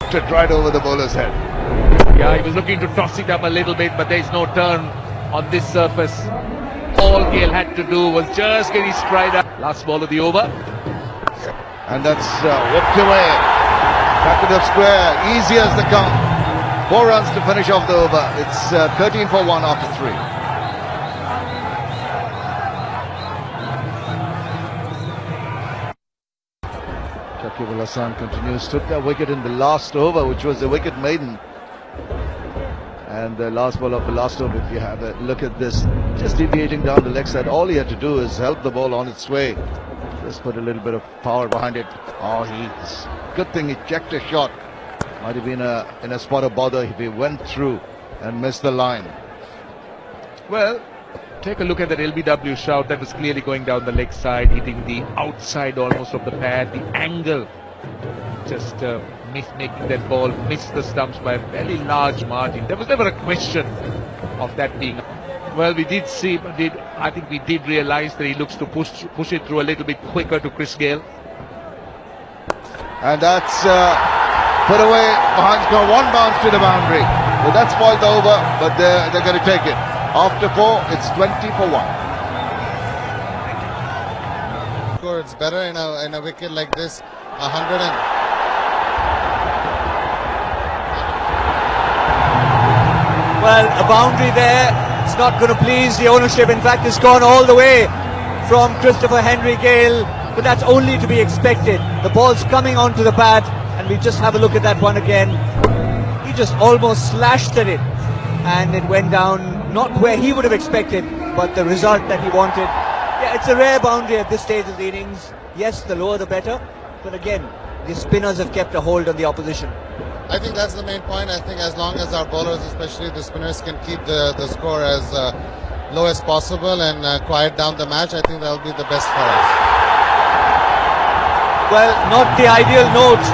knocked it right over the bowler's head. Yeah, he was looking to toss it up a little bit, but there is no turn on this surface. All Gayle had to do was just get his stride up. Last ball of the over. And that's whipped away. Back to the square. Easy as the count. 4 runs to finish off the over. It's 13 for 1 after 3. Shakib Al Hasan continues. Took that wicket in the last over, which was the wicket maiden. And the last ball of the last over, if you have a look at this, just deviating down the leg side. All he had to do is help the ball on its way. Just put a little bit of power behind it. Oh, good thing he checked his shot. Might have been in a spot of bother if he went through and missed the line. Well, take a look at that LBW shout. That was clearly going down the leg side, hitting the outside almost of the pad. The angle, just making that ball miss the stumps by a fairly large margin. There was never a question of that being. Well, we did see, I think we did realize that he looks to push it through a little bit quicker to Chris Gayle. And that's put away behind score. 1 bounce to the boundary. Well, that's spoiled the over, but they're going to take it. After 4, it's 20 for 1. It's better in a wicket like this. 100 Well, a boundary there. It's not going to please the ownership. In fact, it's gone all the way from Christopher Henry Gayle, but that's only to be expected. The ball's coming onto the bat, and we just have a look at that one again. He just almost slashed at it, and it went down not where he would have expected, but the result that he wanted. Yeah, it's a rare boundary at this stage of the innings. Yes, the lower the better, but again, the spinners have kept a hold on the opposition. I think that's the main point. I think as long as our bowlers, especially the spinners, can keep the score as low as possible and quiet down the match, I think that will be the best for us. Well, not the ideal note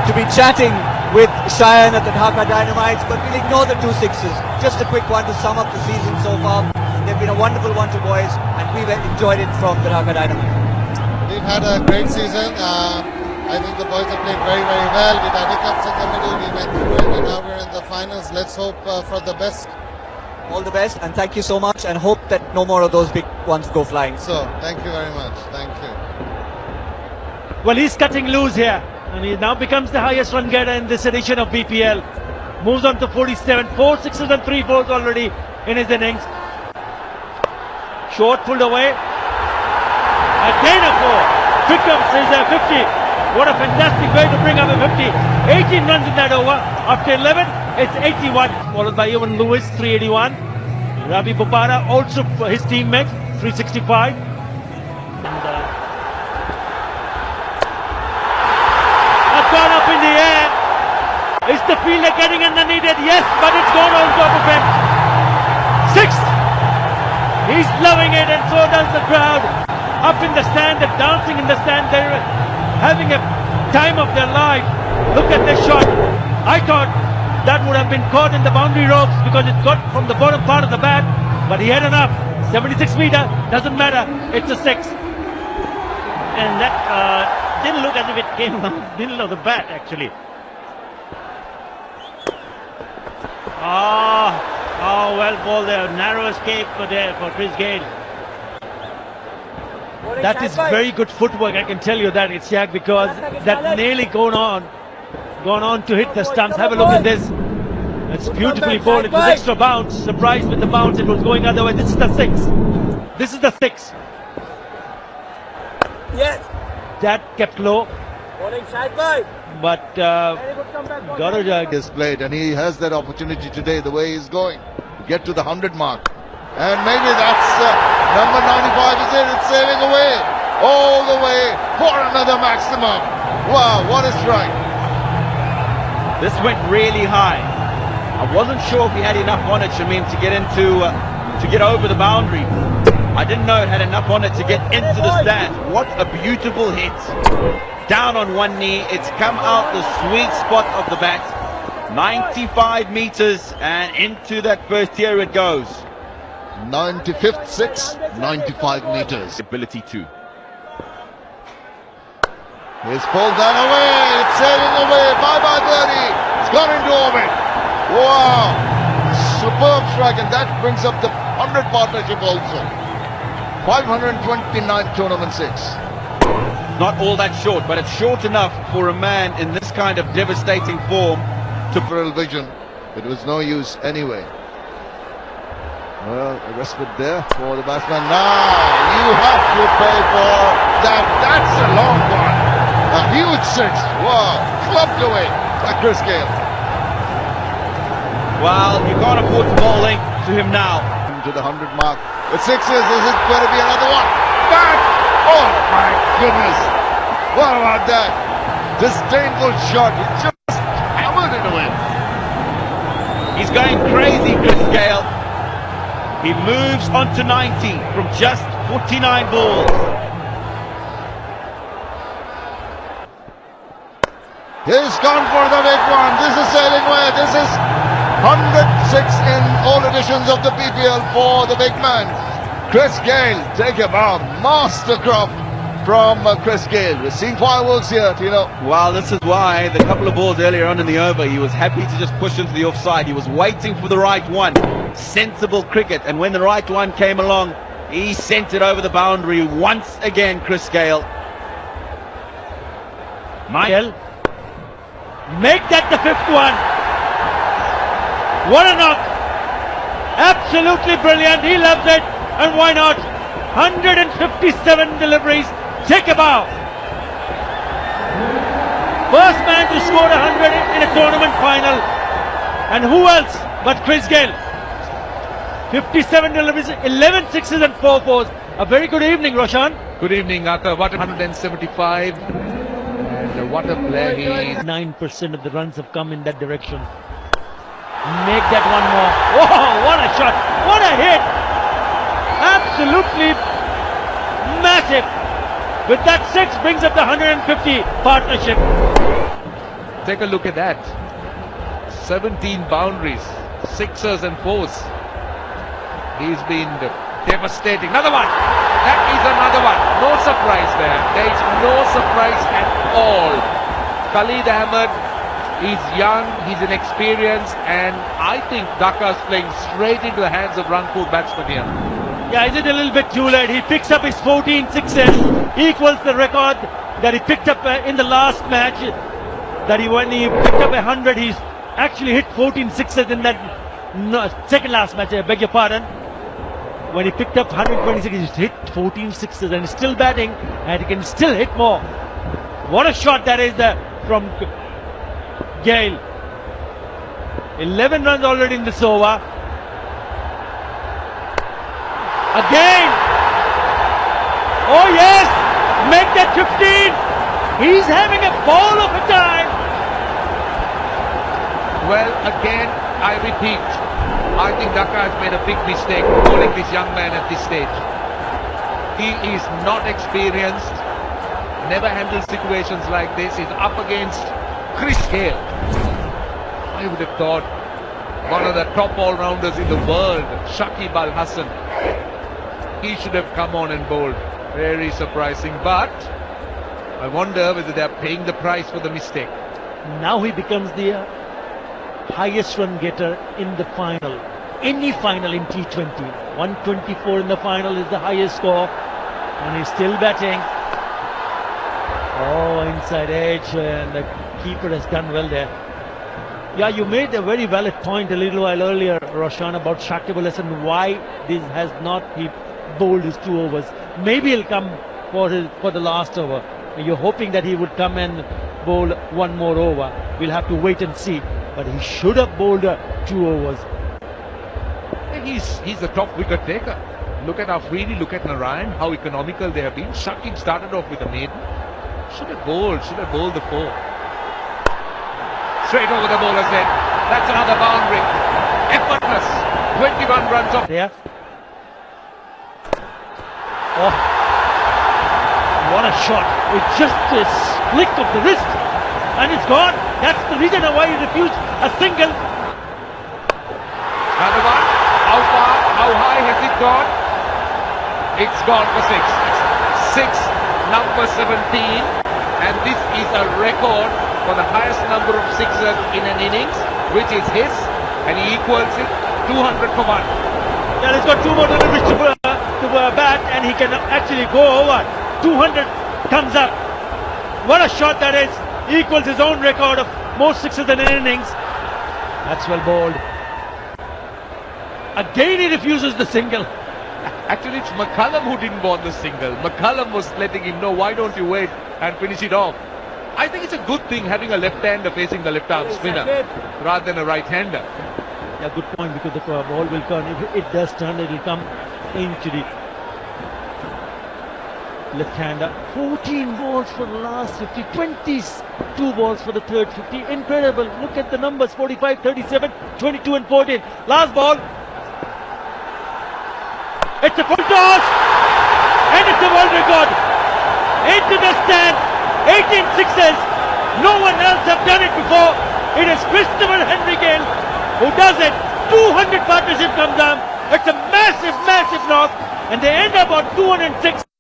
to be chatting with Cheyenne at the Dhaka Dynamites, but we'll ignore the 2 sixes. Just a quick one to sum up the season so far. They've been a wonderful one to boys, and we've enjoyed it from the Dhaka Dynamite. We've had a great season. I think the boys have played very, very well. We've had hiccups in the middle. We went through it, and now we're in the finals. Let's hope for the best. All the best, and thank you so much, and hope that no more of those big ones go flying. So, thank you very much. Thank you. Well, he's cutting loose here, and he now becomes the highest run getter in this edition of BPL. Moves on to 47, 4 sixes and 3 fours already in his innings. Short pulled away. Again a 4. Becomes his 50. What a fantastic way to bring up a 50. 18 runs in that over. After 11, it's 81. Followed by Ewan Lewis, 381. Ravi Bopara, also his teammate, 365. Has gone up in the air. Is the fielder getting underneath it? Yes, but it's gone on top of him. 6th. He's loving it, and so does the crowd. Up in the stand, they're dancing in the stand. They're having a time of their life. Look at this shot. I thought that would have been caught in the boundary ropes because it got from the bottom part of the bat, but he had enough. 76 meter, doesn't matter. It's a 6. And that didn't look as if it came from the middle of the bat, actually. Oh, well ball there. Narrow escape there for Chris Gayle. That is very good footwork, I can tell you that, Itzhak, because that nearly gone on to hit the stumps. Have a look at this. It's beautifully bowled. It was extra bounce. Surprised with the bounce. It was going other way. This is the 6. This is the 6. Yes. That kept low. But Garuja is played, and he has that opportunity today, the way he's going, to get to the 100 mark. And maybe that's number 95 is it. It's sailing away, all the way for another maximum. Wow, what a strike. This went really high. I wasn't sure if he had enough on it, Shamim, to get over the boundary. I didn't know it had enough on it to get into the stand. What a beautiful hit. Down on one knee. It's come out the sweet spot of the bat. 95 meters, and into that first tier it goes. 95th 6, 95 meters. Ability to. He's pulled that away. It's sailing away. Bye-bye birdie. It's gone into orbit. Wow. Superb strike, and that brings up the 100 partnership also. 529 tournament 6. Not all that short, but it's short enough for a man in this kind of devastating form to... Peripheral vision. It was no use anyway. Well, a respite there for the batsman. Now, you have to pay for that. That's a long one. A huge 6. Wow. Clubbed away by Chris Gayle. Well, you can't afford to bowl length to him now. To the 100 mark. The 6s. Is it going to be another one? Back! Oh my goodness. What about that? Disdainful shot. He just hammered it away. He's going crazy, Chris Gayle. He moves on to 90 from just 49 balls. He's gone for the big one. This is sailing away. This is 106 in all editions of the BPL for the big man. Chris Gayle, take a bow. Mastercraft from Chris Gayle. We're seeing fireworks here, Tino. Well, this is why the couple of balls earlier on in the over, he was happy to just push into the offside. He was waiting for the right one. Sensible cricket. And when the right one came along, he sent it over the boundary once again, Chris Gayle. Gayle, make that the 5th one. What a knock. Absolutely brilliant. He loves it. And why not? 157 deliveries. Take a bow. First man to score 100 in a tournament final. And who else but Chris Gayle? 57 deliveries, 11 sixes and 4 fours. A very good evening, Roshan. Good evening, Arthur. What a 175. And what a player he is. 9% of the runs have come in that direction. Make that one more. Whoa, what a shot. What a hit. Absolutely massive. With that 6 brings up the 150 partnership. Take a look at that. 17 boundaries, 6s and 4s. He's been devastating. Another one. That is another one. No surprise there. There is no surprise at all. Khalid Ahmed, he's young, he's inexperienced, and I think Dhaka's playing straight into the hands of Rangpur batsmen here. Yeah, is it a little bit too late? He picks up his 14 sixes, equals the record that he picked up in the last match. When he picked up 100, he's actually hit 14 sixes in that second last match. I beg your pardon. When he picked up 126, he's hit 14 sixes and he's still batting, and he can still hit more. What a shot that is from Gayle. 11 runs already in this over. Again! Oh yes! Make that 15! He's having a ball of a time! Well, again, I repeat, I think Dhaka has made a big mistake bowling this young man at this stage. He is not experienced, never handled situations like this. He's up against Chris Gayle. I would have thought one of the top all-rounders in the world, Shakib Al Hasan. He should have come on and bowled. Very surprising, but I wonder whether they're paying the price for the mistake. Now he becomes the highest run getter in the final. Any final in T20. 124 in the final is the highest score. And he's still batting. Oh, inside edge, and the keeper has done well there. Yeah, you made a very valid point a little while earlier, Roshan, about Shakib Al Hasan, why this has not he bowled his 2 overs. Maybe he'll come for the last over. You're hoping that he would come and bowl 1 more over. We'll have to wait and see. But he should have bowled 2 overs. He's the top wicket taker. Look at Afridi, look at Narayan, how economical they have been. Shakib started off with a maiden. Should have bowled the 4. Straight over the bowler's head. That's another boundary. Effortless. 21 runs off. There. Oh, what a shot. With just a flick of the wrist. And it's gone. That's the reason why he refused a single. Another one. How far? How high has it gone? It's gone for 6. 6, number 17. And this record for the highest number of sixes in an innings, which is his, and he equals it 200 for 1. Yeah, he's got 2 more deliveries to bat, and he can actually go over. 200 comes up. What a shot that is! Equals his own record of most sixes in an innings. That's well bowled. Again he refuses the single. Actually, it's McCullum who didn't want the single. McCullum was letting him know, why don't you wait and finish it off? I think it's a good thing having a left-hander facing the left-arm spinner rather than a right-hander. Yeah, good point, because the ball will turn. If it does turn, it will come into the left-hander. 14 balls for the last 50, 22 balls for the third 50. Incredible. Look at the numbers: 45, 37, 22 and 14. Last ball. It's a full toss, and it's a world record. Into the stand, 18 sixes. No one else have done it before. It is Christopher Henry Gayle who does it. 200 partnership comes down. It's a massive, massive knock, and they end up on 206.